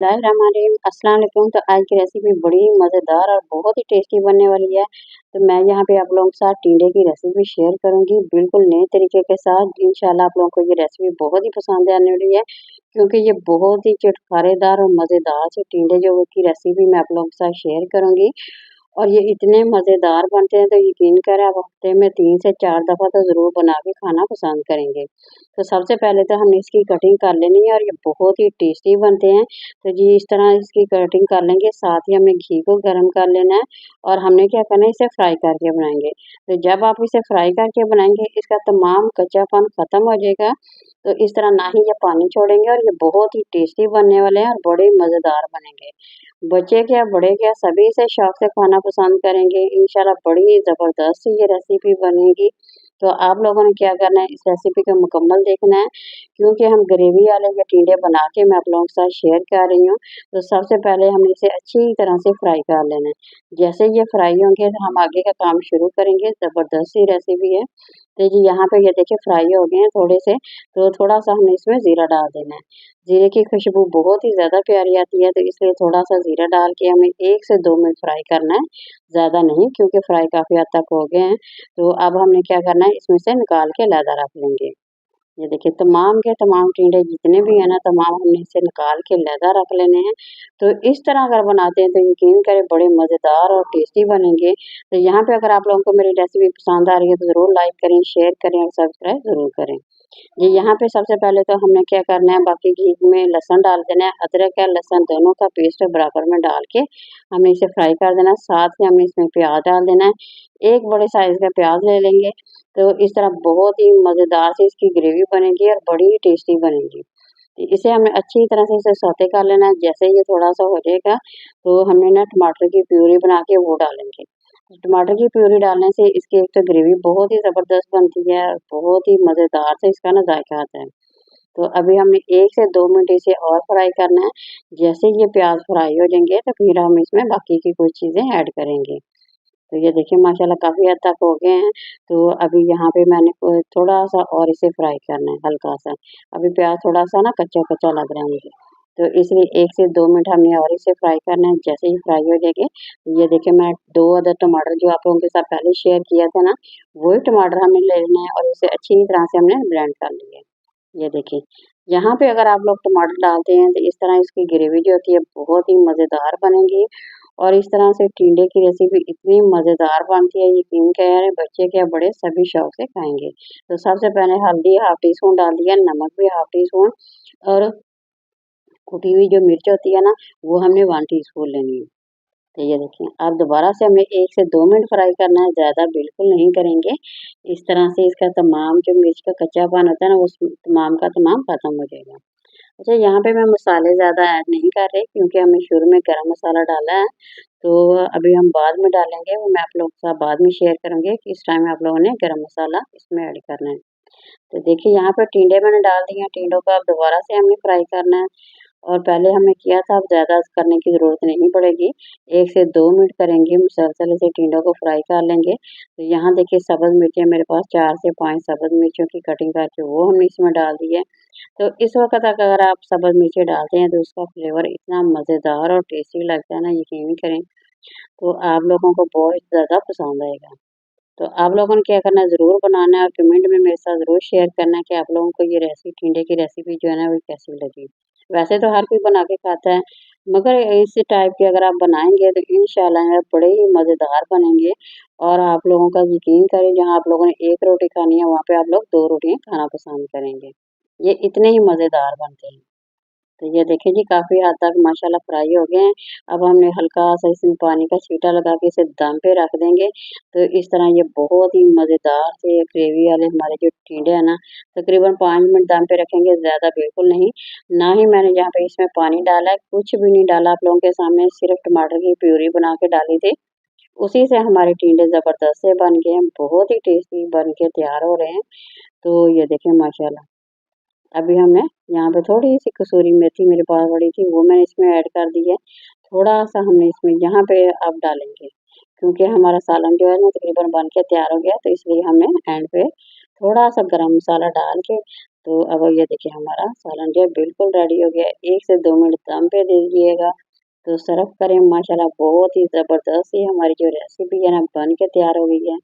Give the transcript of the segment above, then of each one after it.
अस्सलाम वालेकुम। तो आज की रेसिपी बड़ी मज़ेदार और बहुत ही टेस्टी बनने वाली है। तो मैं यहाँ पे आप लोगों के साथ टिंडे की रेसिपी शेयर करूँगी बिल्कुल नए तरीके के साथ। इंशाल्लाह आप लोगों को ये रेसिपी बहुत ही पसंद आने वाली है, क्योंकि ये बहुत ही चटखारेदार और मज़ेदार से टिंडे जो की रेसिपी मैं आप लोगों के साथ शेयर करूँगी। और ये इतने मज़ेदार बनते हैं तो यकीन करें आप हफ्ते में 3 से 4 दफ़ा तो ज़रूर बना के खाना पसंद करेंगे। तो सबसे पहले तो हमने इसकी कटिंग कर लेनी है और ये बहुत ही टेस्टी बनते हैं। तो जी इस तरह इसकी कटिंग कर लेंगे, साथ ही हमें घी को गर्म कर लेना है और हमने क्या करना है, इसे फ्राई करके बनाएंगे। तो जब आप इसे फ्राई करके बनाएंगे इसका तमाम कच्चापन ख़त्म हो जाएगा। तो इस तरह ना ही ये पानी छोड़ेंगे और ये बहुत ही टेस्टी बनने वाले हैं और बड़े मज़ेदार बनेंगे। बच्चे क्या बड़े क्या सभी इसे शौक से खाना पसंद करेंगे। इंशाल्लाह बड़ी ज़बरदस्त ये रेसिपी बनेगी। तो आप लोगों ने क्या करना है, इस रेसिपी को मुकम्मल देखना है, क्योंकि हम ग्रेवी वाले ये टिंडे बना के मैं आप लोगों के साथ शेयर कर रही हूँ। तो सबसे पहले हमें इसे अच्छी तरह से फ्राई कर लेना है। जैसे ये फ्राई होंगे तो हम आगे का काम शुरू करेंगे। ज़बरदस्त सी रेसिपी है। तो जी यहाँ पे ये देखिए फ्राई हो गए हैं थोड़े से, तो थोड़ा सा हमने इसमें ज़ीरा डाल देना है। ज़ीरे की खुशबू बहुत ही ज़्यादा प्यारी आती है, तो इसलिए थोड़ा-सा ज़ीरा डाल के हमें 1 से 2 मिनट फ्राई करना है, ज़्यादा नहीं, क्योंकि फ्राई काफ़ी हद तक हो गए हैं। तो अब हमने क्या करना है, इसमें से निकाल के अलहदा रख लेंगे। ये देखिए तमाम के तमाम टिंडे जितने भी हैं ना, तमाम हमने इसे निकाल के अलहदा रख लेने हैं। तो इस तरह अगर बनाते हैं तो यकीन करें बड़े मज़ेदार और टेस्टी बनेंगे। तो यहाँ पे अगर आप लोगों को मेरी रेसिपी पसंद आ रही है तो ज़रूर लाइक करें, शेयर करें और सब्सक्राइब ज़रूर करें। जी, यहाँ पे सबसे पहले तो हमने क्या करना है, बाकी घी में लहसुन डाल देना है, अदरक या लहसुन दोनों का पेस्ट बराबर में डाल के हमने इसे फ्राई कर देना है। साथ ही हमने इसमें प्याज डाल देना है, एक बड़े साइज़ का प्याज ले लेंगे। तो इस तरह बहुत ही मज़ेदार से इसकी ग्रेवी बनेगी और बड़ी ही टेस्टी बनेगी। इसे हमें अच्छी तरह से इसे सौते कर लेना है। जैसे ये थोड़ा-सा हो जाएगा तो हमने ना टमाटर की प्यूरी बना के वो डालेंगे। टमाटर की प्यूरी डालने से इसकी एक तो ग्रेवी बहुत ही ज़बरदस्त बनती है और बहुत ही मज़ेदार से इसका ना जायका आता है। तो अभी हमने 1 से 2 मिनट इसे और फ्राई करना है। जैसे ये प्याज फ्राई हो जाएँगे तो फिर हम इसमें बाकी की कुछ चीज़ें ऐड करेंगे। तो ये देखिए माशाल्लाह काफ़ी हद तक हो गए हैं। तो अभी यहाँ पे मैंने थोड़ा-सा और इसे फ्राई करना है हल्का-सा। अभी प्याज थोड़ा-सा ना कच्चा-कच्चा लग रहा है मुझे। तो इसलिए 1 से 2 मिनट हमने और इसे फ्राई करना है। जैसे ही फ्राई हो जाएगी, ये देखिए मैं 2 अदद टमाटर जो आप लोगों के साथ पहले शेयर किया था ना, वही टमाटर हमें ले लेना है और इसे अच्छी तरह से हमने ब्लेंड कर लिया है। ये देखिए, यहाँ पे अगर आप लोग टमाटर डालते हैं तो इस तरह इसकी ग्रेवी जो होती है बहुत ही मज़ेदार बनेगी। और इस तरह से टिंडे की रेसिपी इतनी मज़ेदार बनती है, यकीन करें बच्चे क्या बड़े सभी शौक से खाएँगे। तो सबसे पहले हल्दी हाफ़ टी स्पून डाल दिया, नमक भी हाफ़ टी स्पून और कुटी हुई जो मिर्च होती है ना, वो हमने 1 टीस्पून लेनी है। तो ये देखिए, अब दोबारा से हमें 1 से 2 मिनट फ्राई करना है, ज़्यादा बिल्कुल नहीं करेंगे। इस तरह से इसका तमाम जो मिर्च का कच्चापन होता है ना, वो तमाम का तमाम खत्म हो जाएगा। अच्छा, यहाँ पे मैं मसाले ज़्यादा ऐड नहीं कर रही, क्योंकि हमने शुरू में गरम मसाला डाला है, तो अभी हम बाद में डालेंगे, वो मैं आप लोगों के साथ बाद में शेयर करूँगी कि इस टाइम आप लोगों ने गरम मसाला इसमें ऐड करना है। तो देखिए यहाँ पे टिंडे मैंने डाल दिए हैं, टिंडों को अब दोबारा से हमें फ्राई करना है। और पहले हमने किया था, अब ज़्यादा करने की ज़रूरत नहीं पड़ेगी। 1 से 2 मिनट करेंगे, मुसलसल से टिंडों को फ्राई कर लेंगे। तो यहाँ देखिए सब्ज़ मिर्चें मेरे पास 4 से 5 सब्ज़ मिर्चों की कटिंग करके वो हमने इसमें डाल दी है। तो इस वक़्त अगर आप सब्ज़ मिर्चें डालते हैं तो उसका फ्लेवर इतना मज़ेदार और टेस्टी लगता है ना, यकीन करें। तो आप लोगों को बहुत ज़्यादा पसंद आएगा। तो आप लोगों ने क्या करना है, ज़रूर बनाना है और कमेंट में मेरे साथ ज़रूर शेयर करना है कि आप लोगों को ये टिंडे की रेसिपी जो है ना वो कैसी लगी। वैसे तो हर कोई बना के खाता है, मगर इस टाइप की अगर आप बनाएँगे तो इंशाल्लाह बड़े ही मज़ेदार बनेंगे। और आप लोगों का यकीन करें, जहाँ आप लोगों ने 1 रोटी खानी है वहाँ पे आप लोग 2 रोटियाँ खाना पसंद करेंगे। ये इतने ही मज़ेदार बनते हैं। तो ये देखिए जी काफ़ी हद तक माशाल्लाह फ्राई हो गए हैं। अब हमने हल्का-सा इसमें पानी का छींटा लगा के इसे दम पे रख देंगे। तो इस तरह ये बहुत ही मज़ेदार से ग्रेवी वाले हमारे जो टिंडे हैं ना, तकरीबन 5 मिनट दम पे रखेंगे, ज़्यादा बिल्कुल नहीं। ना ही मैंने यहाँ पे इसमें पानी डाला है, कुछ भी नहीं डाला आप लोगों के सामने, सिर्फ़ टमाटर की प्यूरी बना के डाली थी। उसी से हमारे टिंडे ज़बरदस्त से बन गए हैं, बहुत ही टेस्टी बन के तैयार हो रहे हैं। तो ये देखिए माशाल्लाह। अभी हमने यहाँ पे थोड़ी-सी कसूरी मेथी मेरे पास पड़ी थी, वो मैंने इसमें ऐड कर दी है। थोड़ा-सा हमने इसमें यहाँ पे अब डालेंगे, क्योंकि हमारा सालन जो है ना तकरीबन बन के तैयार हो गया, तो इसलिए हमने एंड पे थोड़ा सा गरम मसाला डाल के, तो अब ये देखिए हमारा सालन जो है बिल्कुल रेडी हो गया। 1 से 2 मिनट दम पे दे दीजिएगा, तो सर्व करें। माशाल्लाह बहुत ही ज़बरदस्त ही हमारी जो रेसिपी है ना बन के तैयार हो गई है।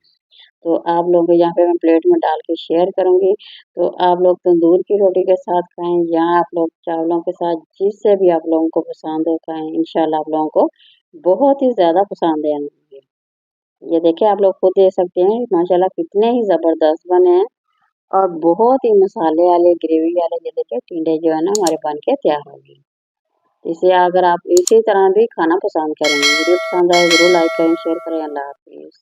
तो आप लोगों को यहाँ पे मैं प्लेट में डाल के शेयर करूँगी। तो आप लोग तंदूर की रोटी के साथ खाएँ या आप लोग चावलों के साथ, जिससे भी आप लोगों को पसंद हो खाएँ। इंशाल्लाह आप लोगों को बहुत ही ज़्यादा पसंद आएँगे। ये देखिए आप लोग खुद देख सकते हैं माशाल्लाह कितने ही ज़बरदस्त बने हैं और बहुत ही मसाले वाले, ग्रेवी वाले। ये देखिए टिंडे जो है ना हमारे बन के तैयार हो गए। इसे अगर आप इसी तरह भी खाना पसंद करेंगे, वीडियो पसंद आए ज़रूर लाइक करें, शेयर करें। अल्लाह हाफ़िज़।